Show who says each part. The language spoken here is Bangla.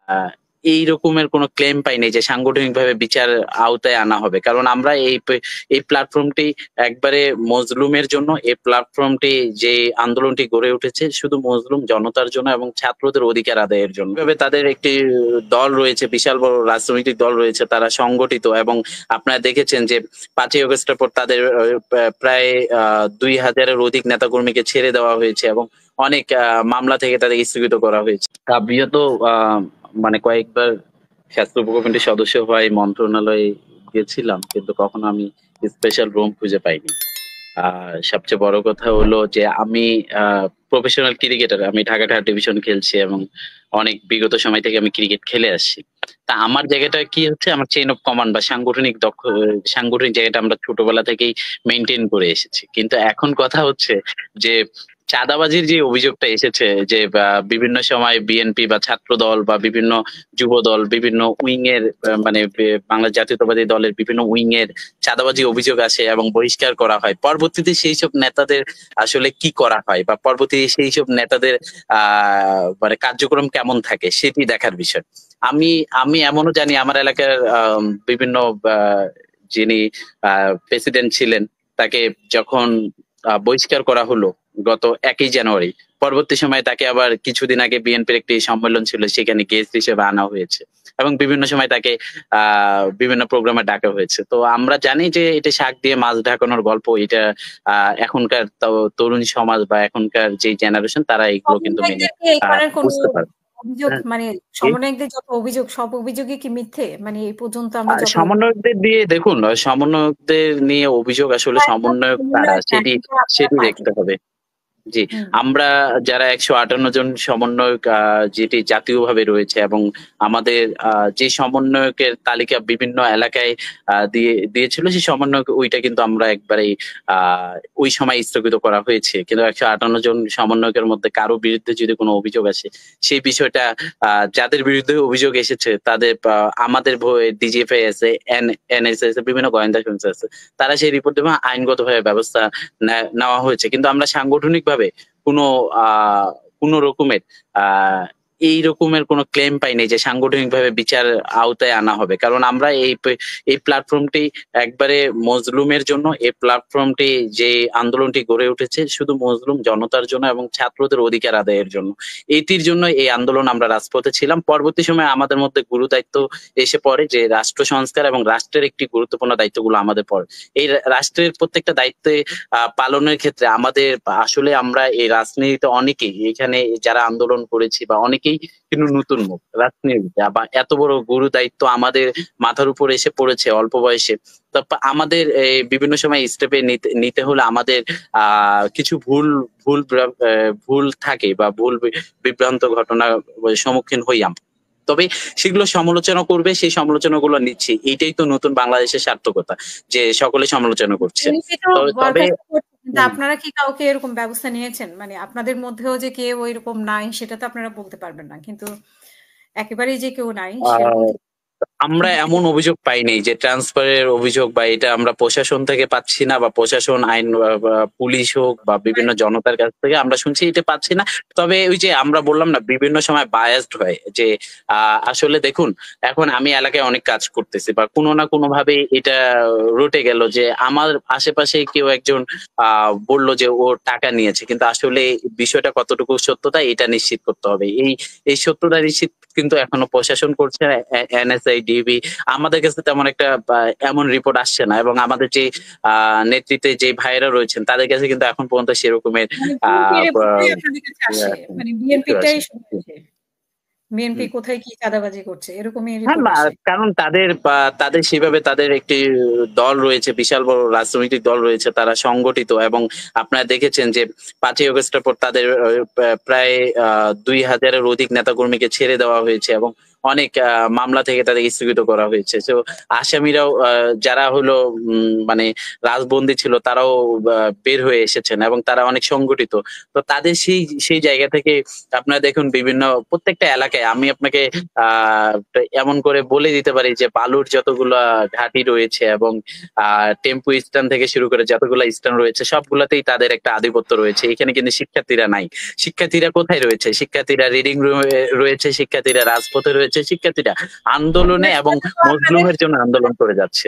Speaker 1: আহ এই রকমের কোনো ক্লেম পাইনি যে সাংগঠনিকভাবে বিচার আওতায় আনা হবে। কারণ আমরা এই প্ল্যাটফর্মটি একবারে মজলুমের জন্য। এই প্ল্যাটফর্মটি যে আন্দোলনটি গড়ে উঠেছে শুধু মজলুম জনতার জন্য এবং ছাত্রদের অধিকার আদায়ের জন্য। এভাবে তাদের একটি দল রয়েছে, বিশাল বড় রাজনৈতিক দল রয়েছে, তারা সংগঠিত এবং আপনারা দেখেছেন যে ৫ই আগস্টের পর তাদের প্রায় ২,০০০-এর অধিক নেতাকর্মীকে ছেড়ে দেওয়া হয়েছে এবং অনেক মামলা থেকে তাদের স্থগিত করা হয়েছে। বিগত মানে কয়েকবার স্বাস্থ্য উপকমিটির সদস্য হওয়ায় মন্ত্রণালয়ে গেছিলাম, কিন্তু কখনো আমি স্পেশাল রুম খুঁজে পাইনি। সবচেয়ে বড় কথা হলো যে আমি প্রফেশনাল ক্রিকেটার। আমি ঢাকা ডিভিশন খেলছি এবং অনেক বিগত সময় থেকে আমি ক্রিকেট খেলে আসছি। তা আমার জায়গাটা কি হচ্ছে, আমার চেইন অফ কমান্ড বা সাংগঠনিক জায়গাটা আমরা ছোটবেলা থেকেই মেইনটেইন করে এসেছি। কিন্তু এখন কথা হচ্ছে যে চাঁদাবাজির যে অভিযোগটা এসেছে যে বিভিন্ন সময় বিএনপি বা ছাত্রদল বা বিভিন্ন যুবদল বিভিন্ন উইং এর মানে বাংলা জাতীয়তাবাদী দলের বিভিন্ন উইং এর চাঁদাবাজি অভিযোগ আসে এবং বহিষ্কার করা হয়। পরবর্তীতে সেই সব নেতাদের আসলে কি করা হয় বা পরবর্তীতে সেই সব নেতাদের মানে কার্যক্রম কেমন থাকে সেটি দেখার বিষয়। আমি আমি এমনও জানি আমার এলাকার বিভিন্ন যিনি প্রেসিডেন্ট ছিলেন তাকে যখন বহিষ্কার করা হলো গত ১ই জানুয়ারি, পরবর্তী সময়ে তাকে আবার কিছুদিন আগে বিএনপির একটি সম্মেলন ছিল, সেখানে গেস্ট হিসেবে আনা হয়েছে এবং বিভিন্ন সময় তাকে বিভিন্ন প্রোগ্রামে ডাকা হয়েছে। তো আমরা জানি যে এটা শাক দিয়ে মাছ ঢাকানোর গল্প। এটা এখনকার তরুণ সমাজ বা এখনকার যে জেনারেশন তারা এগুলো কিন্তু মেনে বুঝতে পারে।
Speaker 2: অভিযোগ মানে সমন্বয়কদের যত অভিযোগ সব অভিযোগই কি মিথ্যে? মানে এই পর্যন্ত আমরা যত
Speaker 1: সমন্বয়কদের দিয়ে দেখুন, সমন্বয়কদের নিয়ে অভিযোগ আসলে সমন্বয়ক কারা সেটি দেখতে হবে। জি, আমরা যারা ১৫৮ জন সমন্বয়ক যেটি জাতীয়ভাবে রয়েছে এবং আমাদের যে সমন্বয়কের তালিকা বিভিন্ন এলাকায় দিয়েছিল সেই সমন্বয়ক ওইটা কিন্তু আমরা একবারেই ওই সময় স্থগিত করা হয়েছে। কিন্তু ১৫৮ জন সমন্বয়কের মধ্যে কারো বিরুদ্ধে যদি কোনো অভিযোগ আসে সেই বিষয়টা যাদের বিরুদ্ধে অভিযোগ এসেছে তাদের আমাদের ডিজিএফআই আছে, এনএসএ আছে, বিভিন্ন গোয়েন্দা সংস্থা আছে, তারা সেই রিপোর্ট দেবে, আইনগতভাবে ব্যবস্থা নেওয়া হয়েছে। কিন্তু আমরা সাংগঠনিকভাবে কোনো রকমের এই রকমের কোনো ক্লেম পাইনি যে সাংগঠনিকভাবে বিচার আওতায় আনা হবে। কারণ আমরা এই প্ল্যাটফর্মটি একবারে মজলুমের জন্য। এই প্ল্যাটফর্মটি যে আন্দোলনটি গড়ে উঠেছে শুধু মজলুম জনতার জন্য এবং ছাত্রদের অধিকার আদায়ের জন্য। এটির জন্য এই আন্দোলন আমরা রাজপথে ছিলাম। পরবর্তী সময়ে আমাদের মধ্যে গুরু দায়িত্ব এসে পড়ে যে রাষ্ট্র সংস্কার এবং রাষ্ট্রের একটি গুরুত্বপূর্ণ দায়িত্বগুলো আমাদের পড়ে। এই রাষ্ট্রের প্রত্যেকটা দায়িত্বে পালনের ক্ষেত্রে আমাদের আসলে আমরা এই রাজনীতিতে অনেকেই এখানে যারা আন্দোলন করেছি বা অনেকেই কিন্তু নতুন মুখ রাজনীতিতে, বা এত বড় গুরু দায়িত্ব আমাদের মাথার উপর এসে পড়েছে অল্প বয়সে। তো আমাদের বিভিন্ন সময় স্টেপে নিতে হলে আমাদের কিছু ভুল থাকে বা ভুল বিভ্রান্ত ঘটনার সম্মুখীন হই আমরা। তবে সেগুলো সমালোচনা করবে, সেই সমালোচনাগুলো নিচ্ছি। এইটাই তো নতুন বাংলাদেশের সার্থকতা যে সকলে সমালোচনা করছে।
Speaker 2: তবে আপনারা কি কাউকে এরকম ব্যবস্থা নিয়েছেন? মানে আপনাদের মধ্যেও যে কেউ এরকম নাই সেটা তো আপনারা বলতে পারবেন না, কিন্তু একেবারেই যে কেউ নাই
Speaker 1: আমরা এমন অভিযোগ পাইনি যে ট্রান্সফারের অভিযোগ বা এটা আমরা প্রশাসন থেকে পাচ্ছি না বা প্রশাসন আইন পুলিশ হোক বা বিভিন্ন জনতার কাছ থেকে আমরা শুনছি এটা পাচ্ছি না। তবে ওই যে আমরা বললাম না বিভিন্ন সময় বায়াসড হয় যে আসলে দেখুন এখন আমি এলাকায় অনেক কাজ করতেছি বা কোনো না কোনো ভাবে এটা রটে গেল যে আমার আশেপাশে কেউ একজন বললো যে ও টাকা নিয়েছে, কিন্তু আসলে বিষয়টা কতটুকু সত্যতা এটা নিশ্চিত করতে হবে। এই সত্যতা নিশ্চিত কিন্তু এখনো প্রশাসন করছে, এনএসআই, ডিবি। আমাদের কাছে তেমন একটা এমন রিপোর্ট আসছে না এবং আমাদের যে নেতৃত্বে যে ভাইরা রয়েছেন তাদের কাছে কিন্তু এখন পর্যন্ত সেরকমের
Speaker 2: বিএনপি কোথায় কি চাঁদাবাজি করছে এরকমই।
Speaker 1: কারণ তাদের সেভাবে তাদের একটি দল রয়েছে, বিশাল বড় রাজনৈতিক দল রয়েছে, তারা সংগঠিত এবং আপনারা দেখেছেন যে ৫ই আগস্টের পর তাদের প্রায় ২,০০০-এর অধিক নেতাকর্মীকে ছেড়ে দেওয়া হয়েছে এবং অনেক মামলা থেকে তাদের স্থগিত করা হয়েছে। তো আসামিরাও যারা হলো মানে রাজবন্দী ছিল তারাও বের হয়ে এসেছেন এবং তারা অনেক সংগঠিত। তো তাদের সেই জায়গা থেকে আপনারা দেখুন বিভিন্ন প্রত্যেকটা এলাকায় আমি আপনাকে এমন করে বলে দিতে পারি যে বালুর যতগুলা ঘাঁটি রয়েছে এবং টেম্পু স্ট্যান্ড থেকে শুরু করে যতগুলা স্ট্যান্ড রয়েছে সবগুলাতেই তাদের একটা আধিপত্য রয়েছে। এখানে কিন্তু শিক্ষার্থীরা নাই। শিক্ষার্থীরা কোথায় রয়েছে? শিক্ষার্থীরা রিডিং রুমে রয়েছে, শিক্ষার্থীরা রাজপথে রয়েছে, হয়েছে শিক্ষার্থীরা আন্দোলনে এবং
Speaker 2: আপনাদের
Speaker 1: মজলুমের জন্য আন্দোলন করে যাচ্ছে।